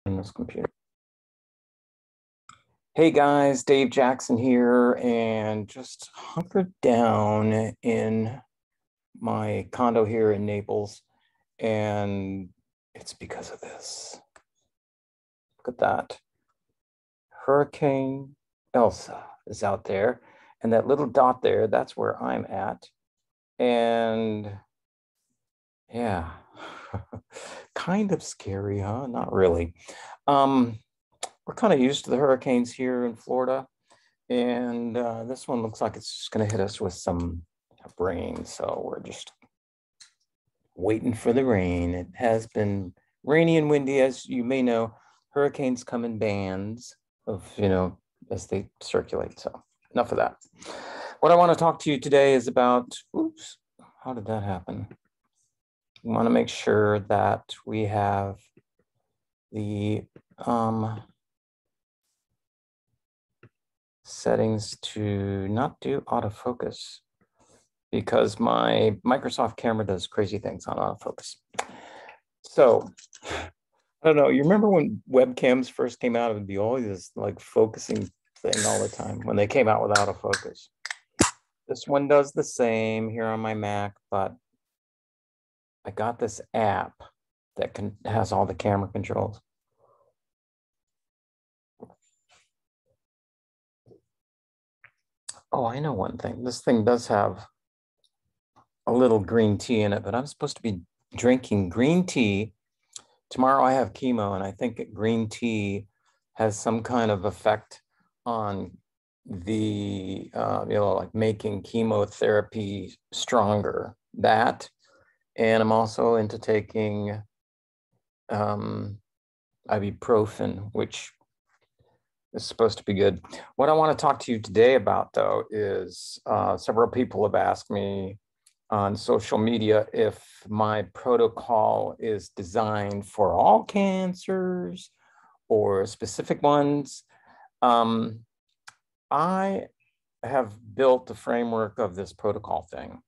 in this computer. Hey guys, Dave Jackson here, and just hunkered down in my condo here in Naples, and it's because of this. Look at that. Hurricane Elsa is out there, and that little dot there, that's where I'm at. And yeah, kind of scary, huh? Not really. We're kind of used to the hurricanes here in Florida, and this one looks like it's just going to hit us with some rain. So we're just waiting for the rain. It has been rainy and windy, as you may know. Hurricanes come in bands of, as they circulate. So enough of that. What I want to talk to you today is about, oops, how did that happen? We want to make sure that we have the settings to not do autofocus, because my Microsoft camera does crazy things on autofocus. So I don't know, you remember when webcams first came out, it would be always this like focusing thing all the time when they came out with autofocus. This one does the same here on my Mac, but I got this app that has all the camera controls. Oh, I know one thing. This thing does have a little green tea in it, but I'm supposed to be drinking green tea. Tomorrow I have chemo, and I think green tea has some kind of effect on the, like making chemotherapy stronger. That, and I'm also into taking ibuprofen, which is supposed to be good. What I want to talk to you today about, though, is several people have asked me on social media if my protocol is designed for all cancers or specific ones. I have built the framework of this protocol thing,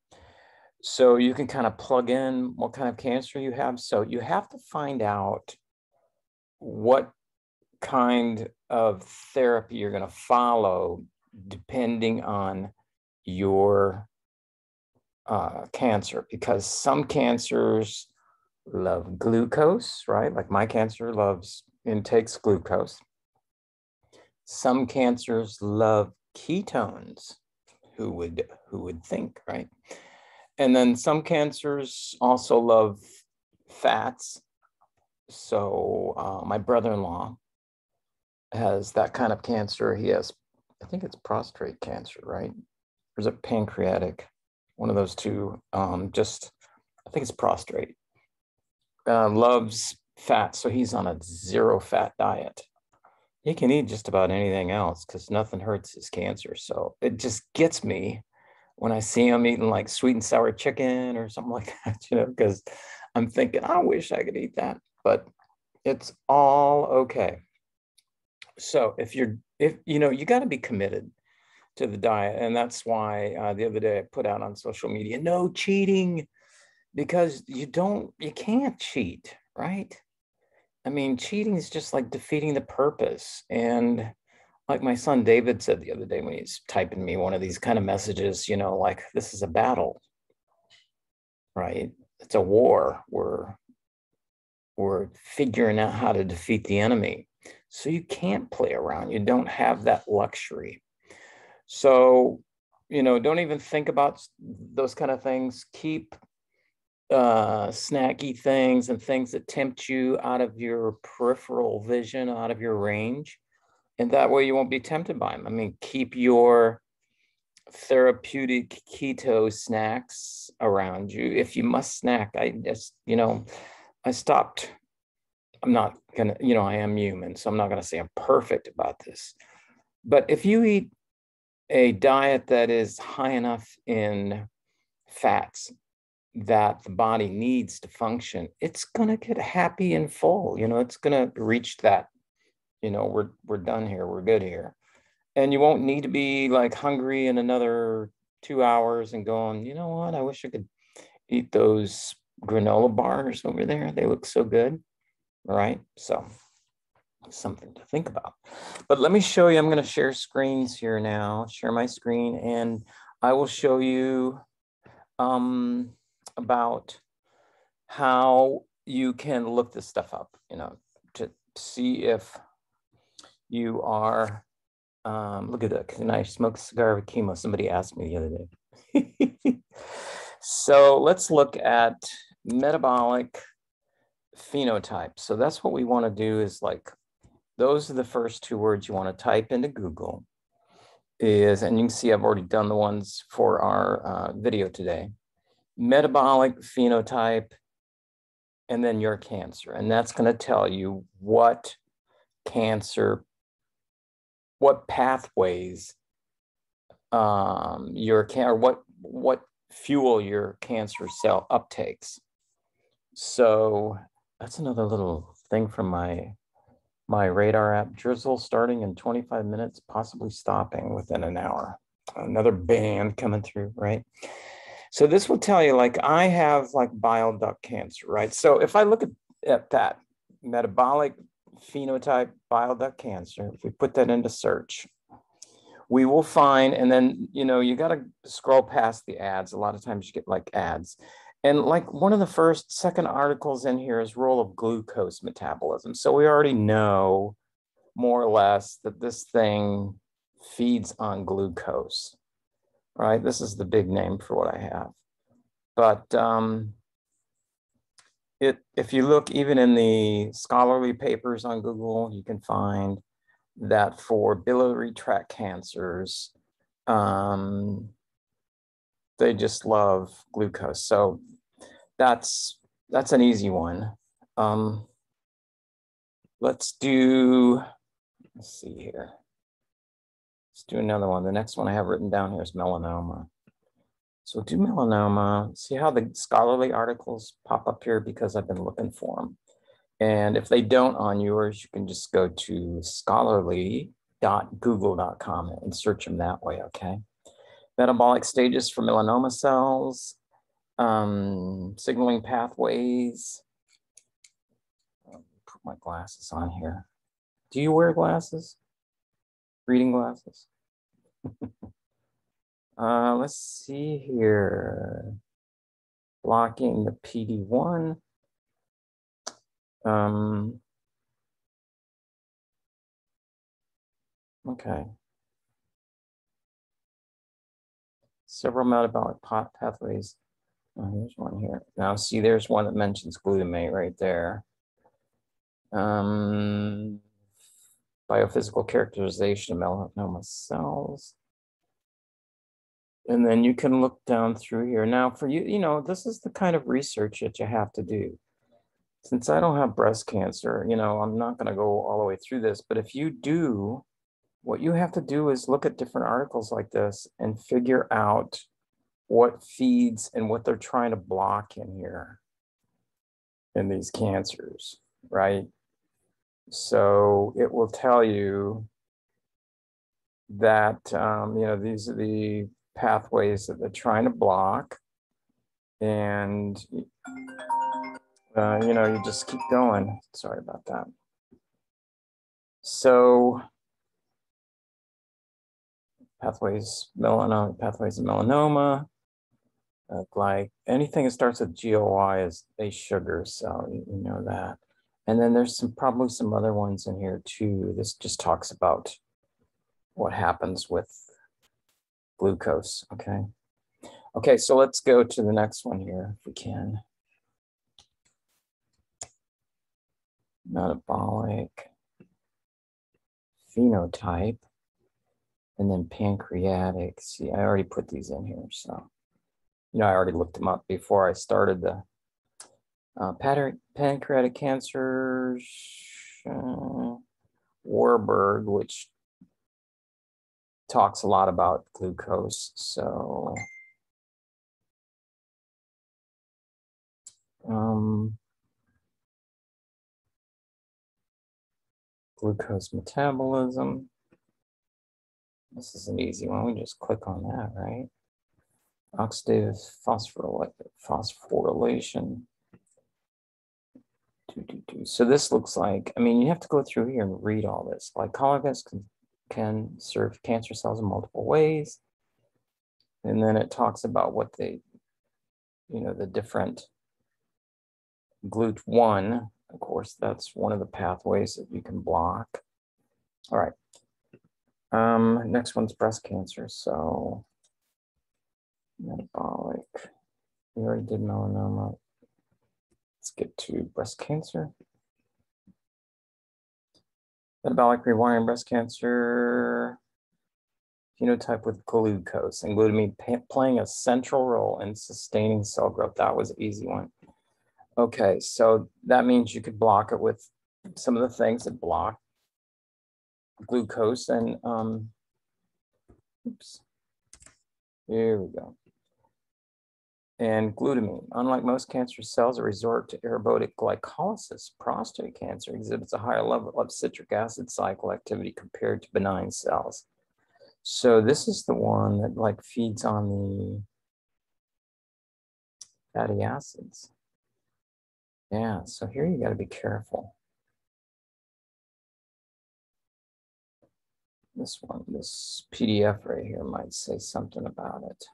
so you can kind of plug in what kind of cancer you have. So you have to find out what kind of therapy you're going to follow depending on your cancer, because some cancers love glucose, right? Like my cancer takes glucose. Some cancers love ketones. Who would think, right? And then some cancers also love fats. So my brother-in-law has that kind of cancer. He has, I think it's prostate cancer, right? Or is it pancreatic? One of those two. I think it's prostate. Loves fat, so he's on a zero fat diet. He can eat just about anything else because nothing hurts his cancer. So it just gets me when I see him eating like sweet and sour chicken or something like that, because I'm thinking, I wish I could eat that, but it's all okay. So if you got to be committed to the diet. And that's why the other day I put out on social media, no cheating, because you can't cheat, right? I mean, cheating is just like defeating the purpose. And like my son David said the other day when he's typing me one of these kind of messages, like, this is a battle, right? It's a war. We're figuring out how to defeat the enemy. So you can't play around. You don't have that luxury. So, don't even think about those kind of things. Keep snacky things and things that tempt you out of your peripheral vision, out of your range. And that way you won't be tempted by them. I mean, keep your therapeutic keto snacks around you. If you must snack, I stopped. I'm not going to, I am human, so I'm not going to say I'm perfect about this. But if you eat a diet that is high enough in fats that the body needs to function, it's going to get happy and full. It's going to reach that, we're done here, we're good here. And you won't need to be like hungry in another 2 hours and going, you know what, I wish I could eat those granola bars over there. They look so good. All right. So something to think about. But let me show you, I'm going to share screens here now, share my screen, and I will show you about how you can look this stuff up, to see if you are, look at that, can I smoke a cigar with chemo? Somebody asked me the other day. So let's look at metabolic phenotype. So that's what we want to do, is like, those are the first two words you want to type into Google. And you can see I've already done the ones for our video today. Metabolic phenotype, and then your cancer. And that's going to tell you what cancer, what pathways what fuel your cancer cell uptakes. So that's another little thing from my radar app. Drizzle starting in 25 minutes, possibly stopping within an hour. Another band coming through, right? So this will tell you, like, I have like bile duct cancer, right? So if I look at that metabolic phenotype bile duct cancer, if we put that into search, we will find, and then, you got to scroll past the ads. A lot of times you get like ads. And like one of the second articles in here is role of glucose metabolism. So we already know more or less that this thing feeds on glucose, right? This is the big name for what I have. But if you look even in the scholarly papers on Google, you can find that for biliary tract cancers, they just love glucose. So that's an easy one. Let's see here. Let's do another one. The next one I have written down here is melanoma. So do melanoma. See how the scholarly articles pop up here, because I've been looking for them. And if they don't on yours, you can just go to scholarly.google.com and search them that way, okay? Metabolic stages for melanoma cells, signaling pathways. I'll put my glasses on here. Do you wear glasses? Reading glasses? Let's see here. Blocking the PD-1. Okay. Several metabolic pathways. Oh, here's one here. Now, see, there's one that mentions glutamate right there. Biophysical characterization of melanoma cells. And then you can look down through here. Now, for you, this is the kind of research that you have to do. Since I don't have breast cancer, I'm not going to go all the way through this. But if you do, what you have to do is look at different articles like this and figure out what feeds and what they're trying to block in here in these cancers, right? So it will tell you that, these are the pathways that they're trying to block. And, you just keep going. Sorry about that. So pathways of melanoma, like anything that starts with GOI is a sugar cell, you know that. And then there's probably some other ones in here too. This just talks about what happens with glucose, okay? Okay, so let's go to the next one here if we can. Metabolic phenotype, and then pancreatic. See, I already put these in here, so I already looked them up before I started the pancreatic cancers. Warburg, which talks a lot about glucose. So glucose metabolism. This is an easy one. We just click on that, right? Oxidative phosphorylation. So this looks like, I mean, you have to go through here and read all this. Glycolysis can serve cancer cells in multiple ways. And then it talks about what they, the different GLUT1, of course, that's one of the pathways that you can block. All right. Next one's breast cancer. So metabolic, we already did melanoma. Let's get to breast cancer. Metabolic rewiring breast cancer, phenotype with glucose and glutamine playing a central role in sustaining cell growth. That was an easy one. Okay, so that means you could block it with some of the things that block glucose and, oops, here we go. And glutamine. Unlike most cancer cells that resort to aerobic glycolysis, prostate cancer exhibits a higher level of citric acid cycle activity compared to benign cells. So this is the one that like feeds on the fatty acids. Yeah, so here you got to be careful. This one, this PDF right here might say something about it.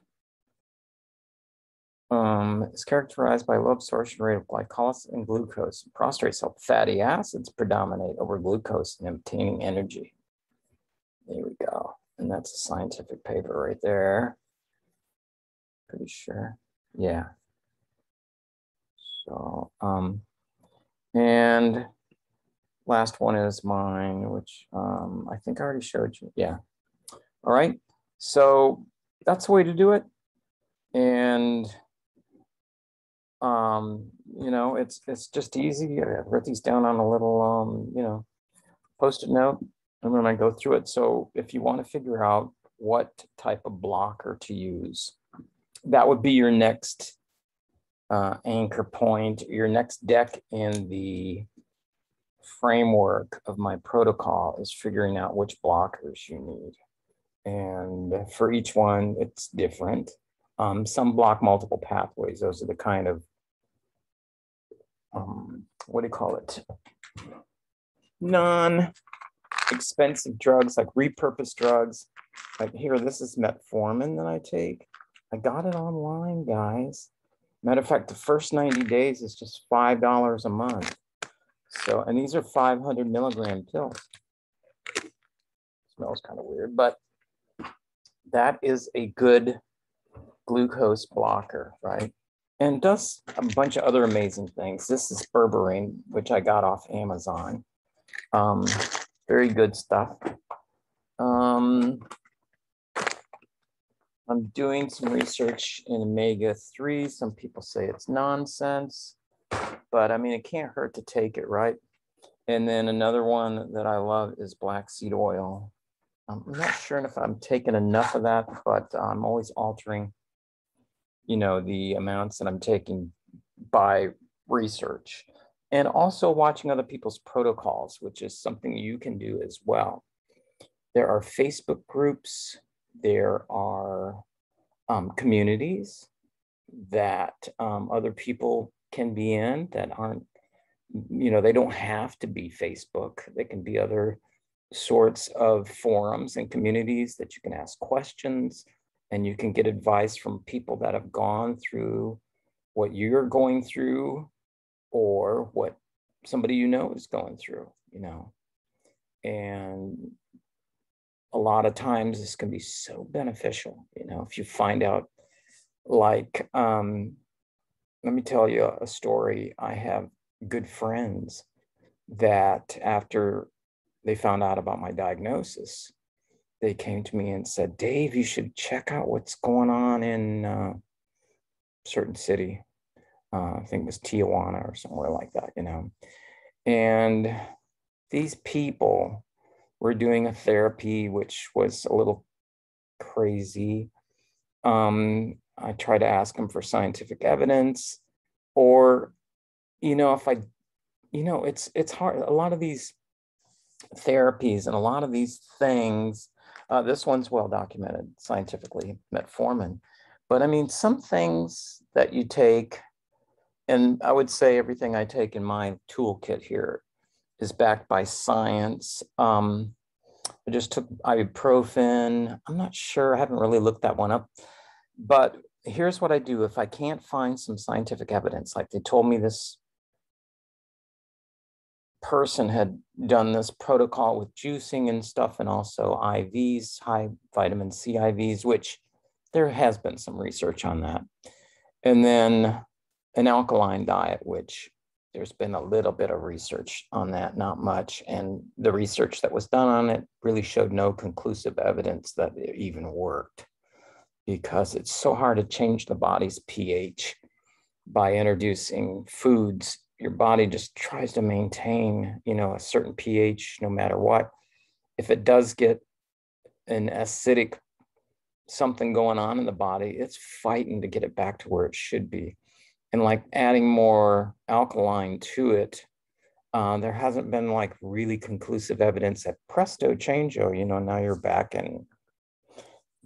It's characterized by low absorption rate of glycolysis and glucose. Prostate cell fatty acids predominate over glucose in obtaining energy. There we go. And that's a scientific paper right there. Pretty sure. Yeah. So, and last one is mine, which I think I already showed you. Yeah. All right. So that's the way to do it. And it's just easy. I wrote these down on a little, post-it note, and then I go through it. So if you want to figure out what type of blocker to use, that would be your next anchor point, your next deck in the framework of my protocol is figuring out which blockers you need. And for each one, it's different. Some block multiple pathways. Those are the kind of, what do you call it? Non-expensive drugs, like repurposed drugs. Like here, this is metformin that I take. I got it online, guys. Matter of fact, the first 90 days is just $5 a month. So, and these are 500 milligram pills. Smells kind of weird, but that is a good glucose blocker, right? And does a bunch of other amazing things. This is berberine, which I got off Amazon. Very good stuff. I'm doing some research in omega-3. Some people say it's nonsense, but I mean, it can't hurt to take it, right? And then another one that I love is black seed oil. I'm not sure if I'm taking enough of that, but I'm always altering, the amounts that I'm taking by research. And also watching other people's protocols, which is something you can do as well. There are Facebook groups. There are communities that other people can be in that aren't, they don't have to be Facebook. They can be other sorts of forums and communities that you can ask questions and you can get advice from people that have gone through what you're going through or what somebody is going through, and a lot of times this can be so beneficial, if you find out, like, let me tell you a story. I have good friends that after they found out about my diagnosis, they came to me and said, Dave, you should check out what's going on in a certain city. I think it was Tijuana or somewhere like that, And these people were doing a therapy, which was a little crazy. I try to ask them for scientific evidence, or, if I, it's hard. A lot of these therapies and a lot of these things, this one's well documented scientifically, metformin. But I mean, some things that you take And I would say everything I take in my toolkit here is backed by science. I just took ibuprofen. I'm not sure. I haven't really looked that one up. But here's what I do. If I can't find some scientific evidence, like they told me this person had done this protocol with juicing and stuff, and also IVs, high vitamin C IVs, which there has been some research on that. And then an alkaline diet, which there's been a little bit of research on that, not much. And the research that was done on it really showed no conclusive evidence that it even worked, because it's so hard to change the body's pH by introducing foods. Your body just tries to maintain, a certain pH no matter what. If it does get an acidic something going on in the body, it's fighting to get it back to where it should be. And like adding more alkaline to it, there hasn't been like really conclusive evidence that presto changeo, now you're back in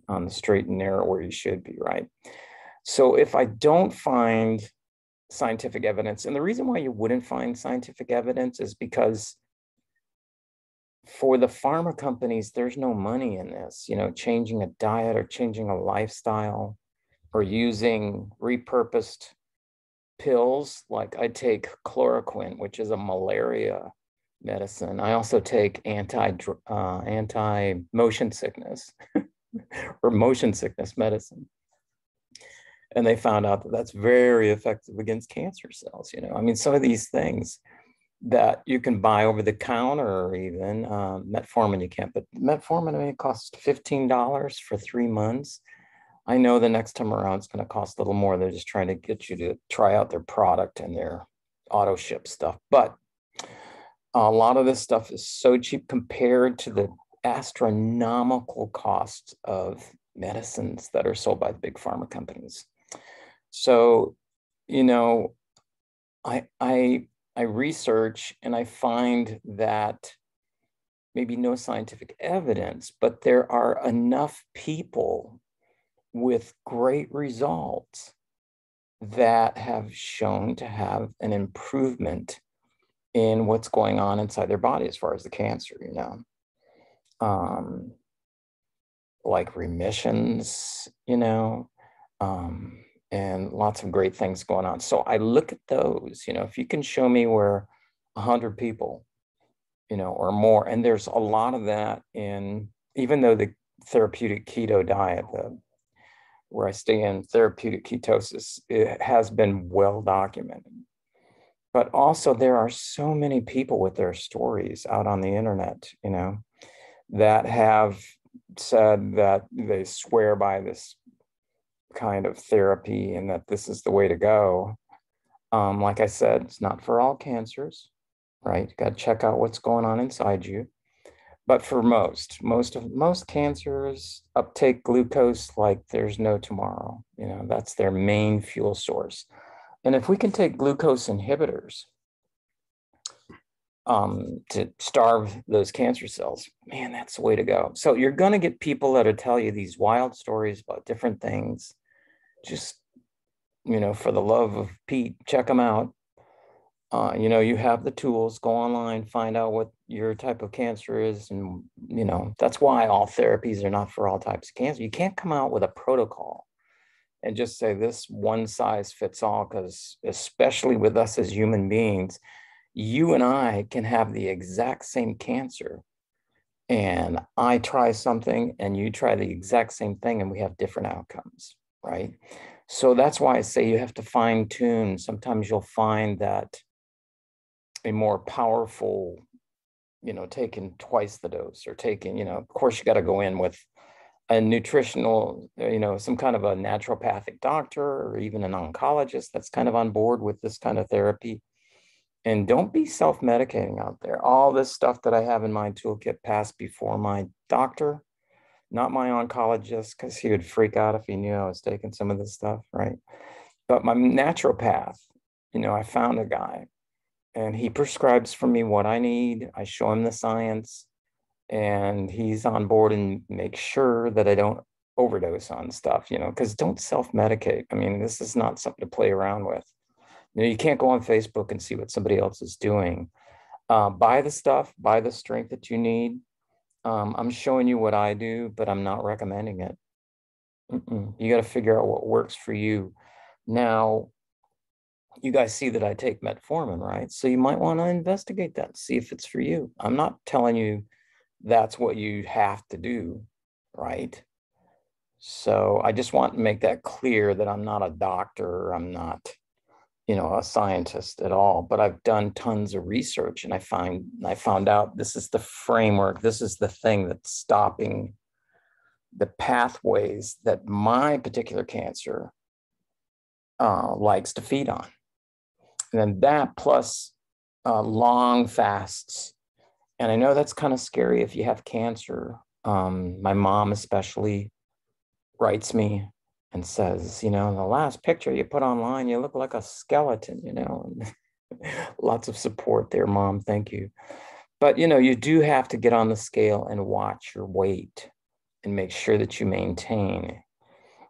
on the straight and narrow where you should be, right? So if I don't find scientific evidence, and the reason why you wouldn't find scientific evidence is because for the pharma companies, there's no money in this, changing a diet or changing a lifestyle or using repurposed pills. Like I take chloroquine, which is a malaria medicine. I also take anti motion sickness or motion sickness medicine. And they found out that that's very effective against cancer cells. Some of these things that you can buy over the counter, or even metformin, you can't, but metformin, it costs $15 for 3 months. I know the next time around it's going to cost a little more. They're just trying to get you to try out their product and their auto ship stuff. But a lot of this stuff is so cheap compared to the astronomical costs of medicines that are sold by the big pharma companies. So, I research and I find that maybe no scientific evidence, but there are enough people with great results that have shown to have an improvement in what's going on inside their body as far as the cancer, like remissions, and lots of great things going on. So I look at those, if you can show me where 100 people, or more, and there's a lot of that in, even though the therapeutic keto diet, where I stay in therapeutic ketosis, it has been well documented. But also there are so many people with their stories out on the internet, that have said that they swear by this kind of therapy and that this is the way to go. Like I said, it's not for all cancers, right? You got to check out what's going on inside you. But for most cancers, uptake glucose like there's no tomorrow. That's their main fuel source. And if we can take glucose inhibitors to starve those cancer cells, man, that's the way to go. So you're going to get people that'll tell you these wild stories about different things. Just, for the love of Pete, check them out. You have the tools, go online, find out what your type of cancer is. And, that's why all therapies are not for all types of cancer. You can't come out with a protocol and just say this one size fits all, because especially with us as human beings, you and I can have the exact same cancer. And I try something and you try the exact same thing and we have different outcomes, right? So that's why I say you have to fine tune. Sometimes you'll find that a more powerful, taking twice the dose, or taking, of course you got to go in with a nutritional, some kind of a naturopathic doctor or even an oncologist that's kind of on board with this kind of therapy. And don't be self-medicating out there. All this stuff that I have in my toolkit passed before my doctor, not my oncologist, because he would freak out if he knew I was taking some of this stuff, right? But my naturopath, I found a guy and he prescribes for me what I need. I show him the science and he's on board and makes sure that I don't overdose on stuff, because don't self-medicate. This is not something to play around with. You know, you can't go on Facebook and see what somebody else is doing. Buy the stuff, buy the strength that you need. I'm showing you what I do, but I'm not recommending it. You got to figure out what works for you. Now, you guys see that I take metformin, right? So you might want to investigate that, see if it's for you. I'm not telling you that's what you have to do, right? So I just want to make that clear that I'm not a doctor. I'm not, you know, a scientist at all, but I've done tons of research and I found out this is the framework. This is the thing that's stopping the pathways that my particular cancer likes to feed on. And then that plus long fasts. And I know that's kind of scary if you have cancer. My mom especially writes me and says, you know, the last picture you put online, you look like a skeleton, you know. Lots of support there, Mom. Thank you. But, you know, you do have to get on the scale and watch your weight and make sure that you maintain.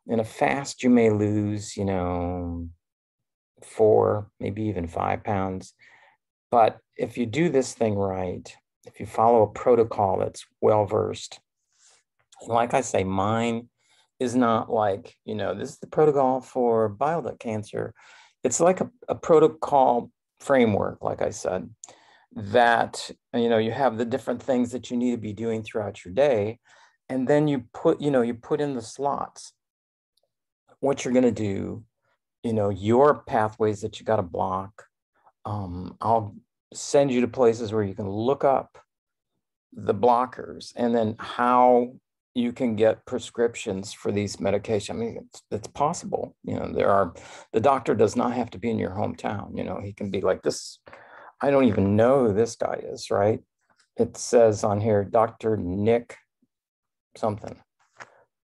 In a fast, you may lose, you know, 4, maybe even 5 pounds. But if you do this thing right, if you follow a protocol that's well-versed, and like I say, mine is not like, you know, this is the protocol for bile duct cancer. It's like a protocol framework, like I said, that, you know, you have the different things that you need to be doing throughout your day. And then you put, you know, you put in the slots, what you're going to do, you know, your pathways that you got to block. I'll send you to places where you can look up the blockers and then how you can get prescriptions for these medications. I mean, it's possible. You know, the doctor does not have to be in your hometown. You know, he can be like this. I don't even know who this guy is, right? It says on here, Dr. Nick something.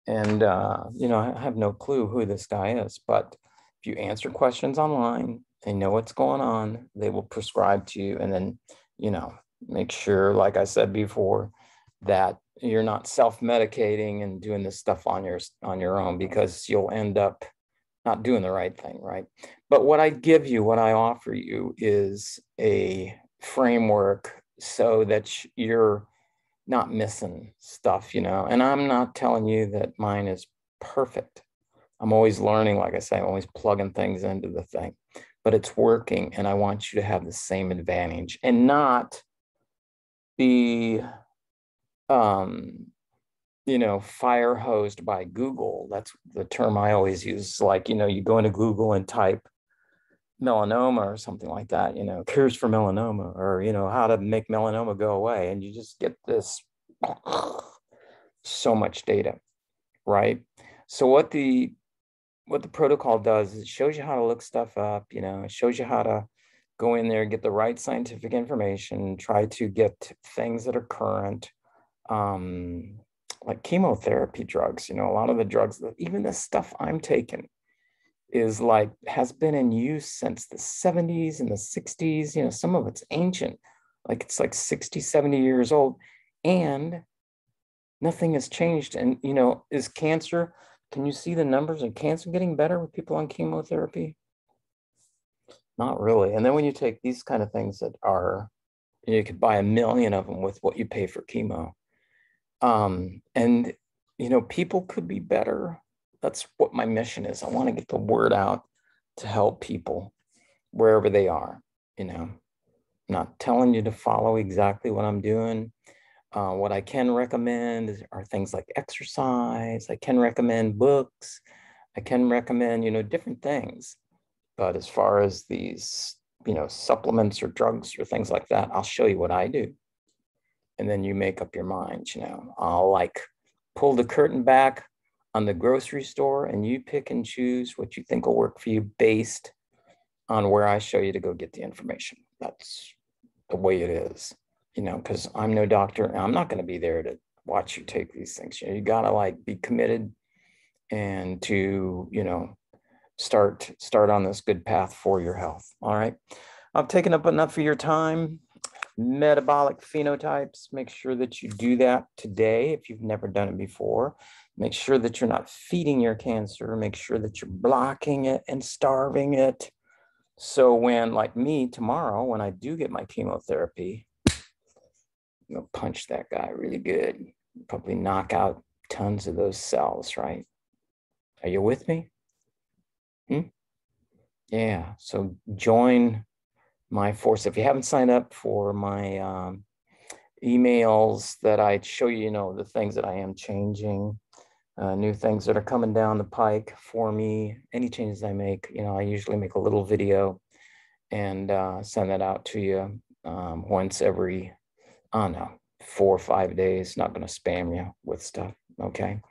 And, you know, I have no clue who this guy is, but if you answer questions online, they know what's going on, they will prescribe to you. And then, you know, make sure, like I said before, that you're not self-medicating and doing this stuff on your own, because you'll end up not doing the right thing, right? But what I give you, what I offer you is a framework so that you're not missing stuff, you know. And I'm not telling you that mine is perfect. I'm always learning, like I say, I'm always plugging things into the thing, but it's working. And I want you to have the same advantage and not be, you know, fire hosed by Google. That's the term I always use. Like, you know, you go into Google and type melanoma or something like that, you know, cures for melanoma, or, you know, how to make melanoma go away. And you just get this so much data, right? So what the protocol does is it shows you how to look stuff up, you know, it shows you how to go in there, get the right scientific information, try to get things that are current, like chemotherapy drugs. You know, a lot of the drugs, even the stuff I'm taking is like, has been in use since the 70s and the 60s. You know, some of it's ancient, like it's like 60, 70 years old, and nothing has changed. And, you know, is cancer, can you see the numbers of cancer getting better with people on chemotherapy? Not really. And then when you take these kind of things that are, you could buy 1 million of them with what you pay for chemo. And, you know, people could be better. That's what my mission is. I want to get the word out to help people wherever they are. You know, I'm not telling you to follow exactly what I'm doing. What I can recommend are things like exercise. I can recommend books. I can recommend, you know, different things. But as far as these, you know, supplements or drugs or things like that, I'll show you what I do. And then you make up your mind, you know. I'll like pull the curtain back on the grocery store and you pick and choose what you think will work for you based on where I show you to go get the information. That's the way it is, you know, because I'm no doctor and I'm not going to be there to watch you take these things. You know, you got to like be committed and to, you know, start on this good path for your health. All right. I've taken up enough of your time. Metabolic phenotypes, make sure that you do that today if you've never done it before. Make sure that you're not feeding your cancer. Make sure that you're blocking it and starving it. So when, like me, tomorrow, when I do get my chemotherapy, I'm gonna punch that guy really good, probably knock out tons of those cells, right? Are you with me? Hmm? Yeah. So join my force. If you haven't signed up for my emails that I show you, the things that I am changing, new things that are coming down the pike for me, any changes I make, I usually make a little video and send that out to you once every, I don't know, 4 or 5 days. Not going to spam you with stuff. Okay.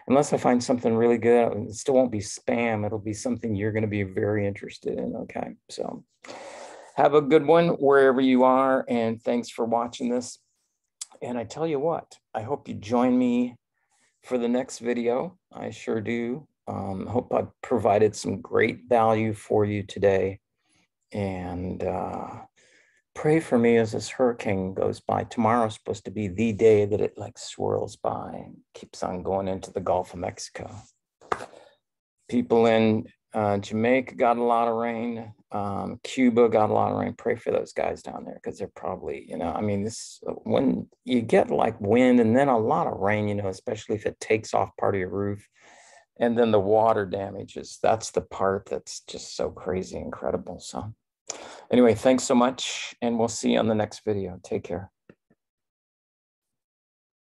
Unless I find something really good, it still won't be spam. It'll be something you're going to be very interested in. Okay. So have a good one wherever you are. And thanks for watching this. And I tell you what, I hope you join me for the next video. I sure do. Hope I provided some great value for you today. And pray for me as this hurricane goes by. Tomorrow's supposed to be the day that it like swirls by and keeps on going into the Gulf of Mexico. People in Jamaica got a lot of rain. Cuba got a lot of rain. Pray for those guys down there because they're probably, this when you get like wind and then a lot of rain, especially if it takes off part of your roof and then the water damages. That's the part that's just so crazy incredible. So anyway, thanks so much, and we'll see you on the next video. Take care.